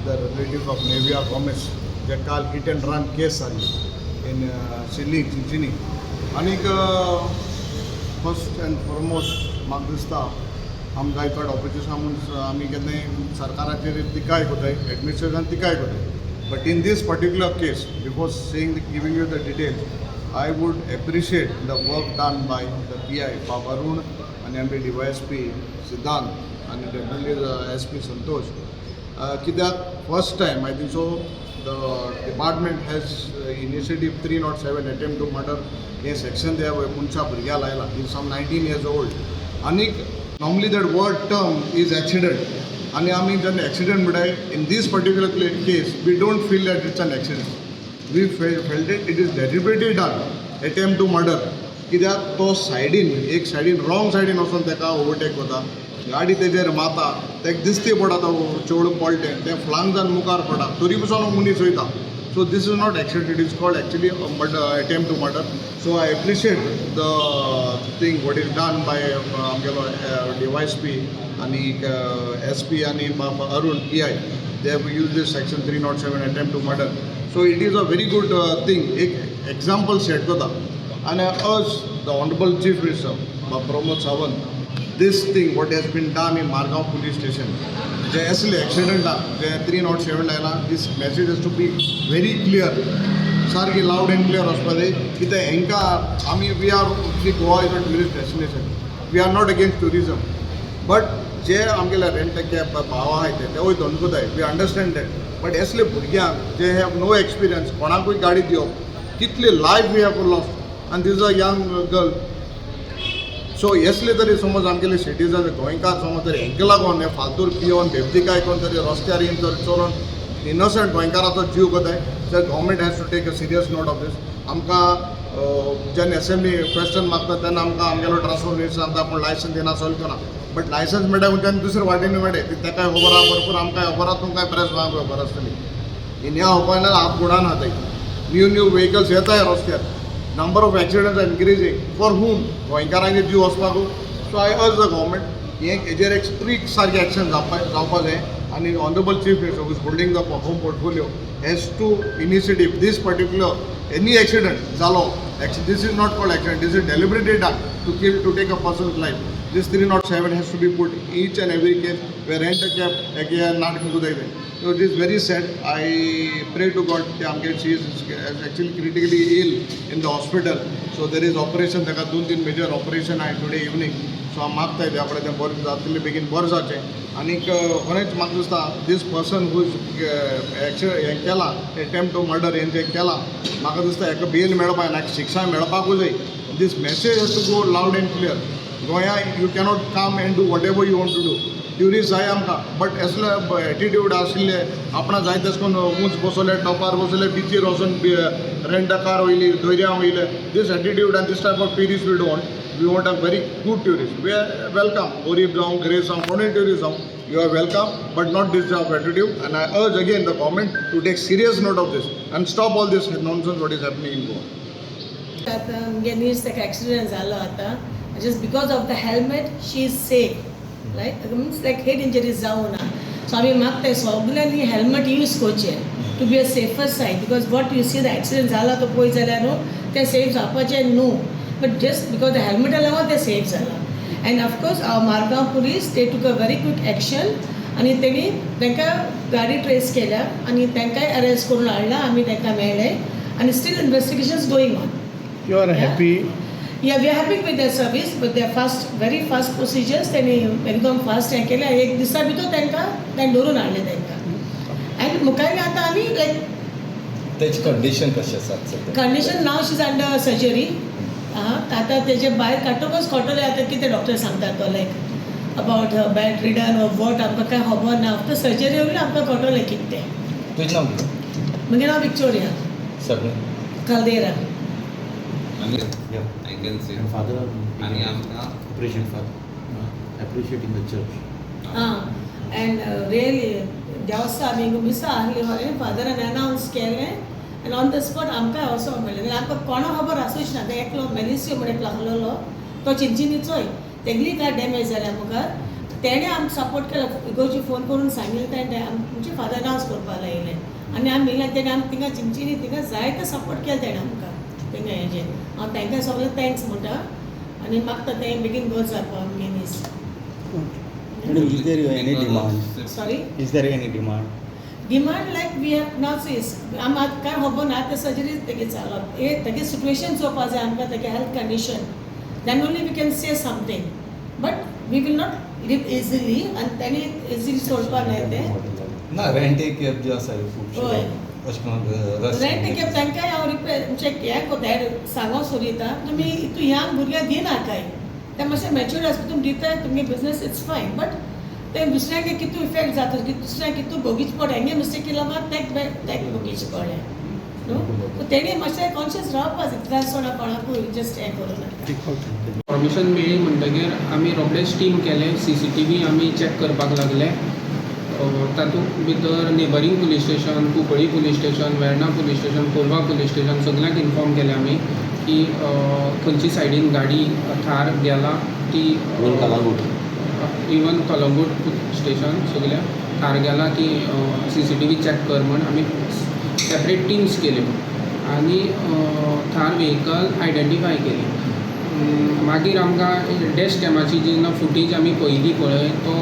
the relatives of Nevia Gomez, they call hit and run case in Chini. And first and foremost, म्हाका दिसता आमकां गोंयकार opposition म्हणून आमी केन्नाय सरकाराचेर टिकाय कोताय, एडमिनिस्ट्रेशन टिकाय कोताय. But in this particular case, before giving you the details, I would appreciate the work done by the PI, Arun, and MD DYSP Siddhant, and definitely the SP Santosh. Kidak first time, I think so, the department has initiative 307 attempt to murder a section there where Muncha Burgya Laila. He's some 19 years old. Anik, normally that word term is accident. And I mean, an accident, but in this particular case, we don't feel that it's an accident. We felt it is deliberately done, attempt to murder. कित्याक तो सायडीन एक सायडीन wrong सायडीन वचून ताका overtake कोता, गाडी तेजेर माता, ताका दिसती पडटा तो चेडूं पळटें, तें फ्लांग जावन मुखार पडटा, तरी पसून मनीस वयता. So this is not accident, it is called actually a murder, attempt to murder. So I appreciate the thing what is done by DYSP and SP and Arun PI. They have used this section 307 attempt to murder. So it is a very good thing. Ek example set kota. And I urge the Honorable Chief Minister, Pramod Sawant, this thing what has been done in Margao police station, जे असले accident जे 307 आयला, this message has to be very clear, सारकी loud and clear वचपा जाय. कित्याक हांकां आमी we are Goa is a tourist destination. We are not against tourism, but जे आमगेले rent cab भाव आहाय ते वयता कोताय, we understand that. But असले भुरग्यांक जे have no experience, कोणाकूय गाडी दिवप, कितले life we have lost, and this is a young girl. सो येसले तरी समज आमगेले सिटीजन गोंयकार समज तरी हेंका लागून हे फालतूर पिवन बेबदिकाय करून तरी रस्त्यार येवन तरी चलोवन इनोसंट गोंयकाराचो जीव कोताय, तर government has to take a serious note of this. आमकां जेन्ना एसेंब्ली क्वेश्चन मागता तेन्ना आमकां आमगेलो ट्रान्सपोर्ट मिनिस्टर सांगता पूण लायसन्स दिना चलचो ना. बट लायसन्स मेळटा तेन्ना दुसरे वाटेन मेळटा, तेकाय खबर आहा भरपूर, आमकां खबर आहा, तुमकां प्रेस मागूं खबर आसतली. इन ह्या खबरना आप गुणान आहात न्यू व्हेकल्स येताय रस्त्यार. Number of accidents are increasing. For whom? गोंयकारांचे जीव वचपाक. So I urge the government हेजेर एक स्ट्रिक्ट सारकी एक्शन जावपा जाय. आनी Honorable Chief Minister who is holding the home portfolio has to initiative this particular any accident जालो. This is not called accident. This is deliberately done to take a person's life. This 307 has to be put each and every case where rent a cab not kudai. So it is very sad. I pray to God that she is actually critically ill in the hospital. So there is operation. There are 2-3 major operation today evening. So I am मागता है आपले तें बरें जातलें बेगीन बरें जावचें. आनी खरेंच म्हाका दिसता this person who हें केलां attempt to murder हें जें केलां, म्हाका दिसता हेका बेल मेळपाक जाय, शिक्षा मेळपाकूच जाय. This message has to go loud and clear. गोंया you cannot come and do whatever you want to do. Tourist जाय आमकां, बट असले एटिट्यूड आशिल्ले आपणा जाय तशें करून ऊंच बसोले, टॉपार बसोले, बिचीर वचून रेंट अ कार वयली, दर्या वयले. This attitude and this type of tourist we don't. We want a very good tourist. We are welcome. गरीब जावं, ग्रेस जावं, कोणूय ट्युरिस्ट जावं, you are welcome, but not this type of attitude. And I urge again the government to take serious note of this and stop all this nonsense what is happening in Goa. आता नीज ताका accident जालो आता, just because of the helmet she is safe, right? Means like head injuries जावं ना. So आमी मागताय सगळ्यांनी helmet use करचें to be a safer side, because what you see the accident जाला तो पळय जाल्यार न्हू तें सेफ जावपाचें न्हू, but just because the helmet लागून तें सेफ जाला. And of course our Margao police, they took a very quick action आणि तेणी तांकां गाडी ट्रेस केल्या आणि तांकांय अरेस्ट करून हाडला. आमी तांकां मेळ्ळे आणि still investigations going on. You are happy? Yeah, we are happy with their service, but they are fast, very fast procedures. तेणी एकदम फास्ट हें केलें, एक दिसा भितर तांकां धरून हाडलें तांकां. आनी मुखार आतां आमी लायक तेजी कंडिशन कशी आसा सध्या? Condition now she is under surgery. आतां तेजे भायर काडटकच कळटलें आतां कितें डॉक्टर सांगतात तो like about bed ridden or what आमकां कांय खबर ना. आफ्टर सर्जरी वयल्यान आमकां कळटलें कितें तें. तुजें नांव कितें? म्हजें नांव विक्टोरिया सगळें कल्देरा. I can say. And father, आणि आमकां appreciate father, appreciating the church. And really देवस्थान आमी मिसा आहली हांवें फादरान अनावन्स केलें आनी ऑन द स्पॉट आमकां वचोंक मेळ्ळें. आमकां कोणा खबर आसूच ना. ते एकलो मेलिसियो म्हणून एकलो आहलेलो तो चिंचिनीचोय, तेगली कार डॅमेज जाल्या मुखार. तेणे आमकां सपोर्ट केलो इगोर्जी फोन करून सांगिल्लें तेणें आमचे फादर डांस करपाक लायिल्लें आनी आमी येयलें तेणें आमकां थिंगा चिंचिनी थिंगा जायतो सपोर्ट केलो तेणें आमकां थिंगा हेजेर हांव तांकां सगळें थँक्स म्हणटा आनी मागता तें बेगीन बरें जावपा आमगे नीस Is there any demand? Sorry Is there any demand? Demand like we have not seen आमकां कांय खबर ना ते सर्जरी तेगे चालू तेगे सिट्युएशन चोवपा जाय आमकां तेगे health condition then only we can say something but we will not live easily आनी तेणी इजिली सोडपा न्हय ते ना रेंट एक कॅब जे आसा होय. खुबशे अशें करून रश रेंट टिकेट तांकांय हांव म्हणजे हें कोता सांगो सोदिता तुमी हितू ह्यांग भुरग्यांक दिना काय ते मातशें मॅच्युअर्ड आसता तुमी दिताय तुमगे बिजनस इट्स फायन बट ते दुसऱ्यांक कितू इफेक्ट जाता दुसऱ्यांक कितू भोगीच पडे हेंगे मिस्टेक केला मात तेक भोगीच पडे न्हू तेणी मातशें कॉन्शियस रावपा जाय त्रास सोडा कोणाकूय जस्ट हें करूं परमिशन मेळ्ळी म्हणटगीर आमी रोखडेच टीम केले CCTV आमी चॅक करपाक लागले तातूंत भितर neighbouring police station Cuncolim police station Verna police station Colva police station सगळ्यांक इन्फॉर्म केलें आमी की खंयची सायडीन गाडी थार गेला ती इवन कलंगूट स्टेशन सगळ्या थार गेला ती CCTV चॅक कर म्हण आमी सेपरेट टिम्स केल्यो आनी थार व्हेकल आयडेंटिफाय केली मागीर आमकां डॅश कॅमाची जेन्ना फुटेज आमी पयली पळय तो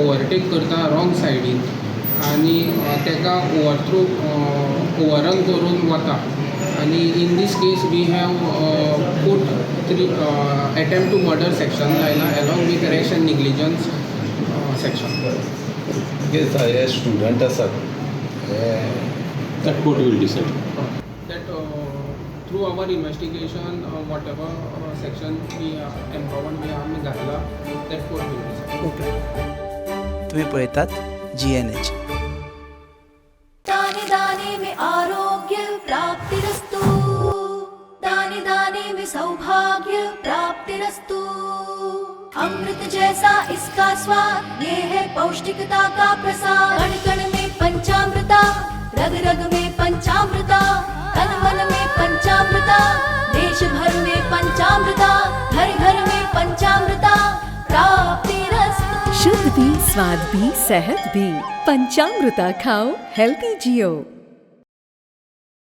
ओवरटेक करता रॉंग सायडीन आनी तेका ओवररन करून वता आनी in this case we have put 3 attempt to murder section लायला along with rash and negligence section हे स्टुडंट आसात That court will decide. that through our investigation whatever section we empowered we आमी घातला that court will decide. Okay तुम्ही पळयतात GNH. दाने दाने में आरोग्य प्राप्तिरस्तु दाने दाने में सौभाग्य प्राप्तिरस्तु अमृत जैसा इसका स्वाद ये है पौष्टिकता का प्रसाद कण कण में पंचामृता रग रग में पंचामृता तन मन में पंचामृता देश भर में पंचामृता घर घर में पंचामृता प्राप्तिरस्तु शुद्ध भी स्वाद भी सेहत भी पंचामृता खाओ हेल्थी जियो।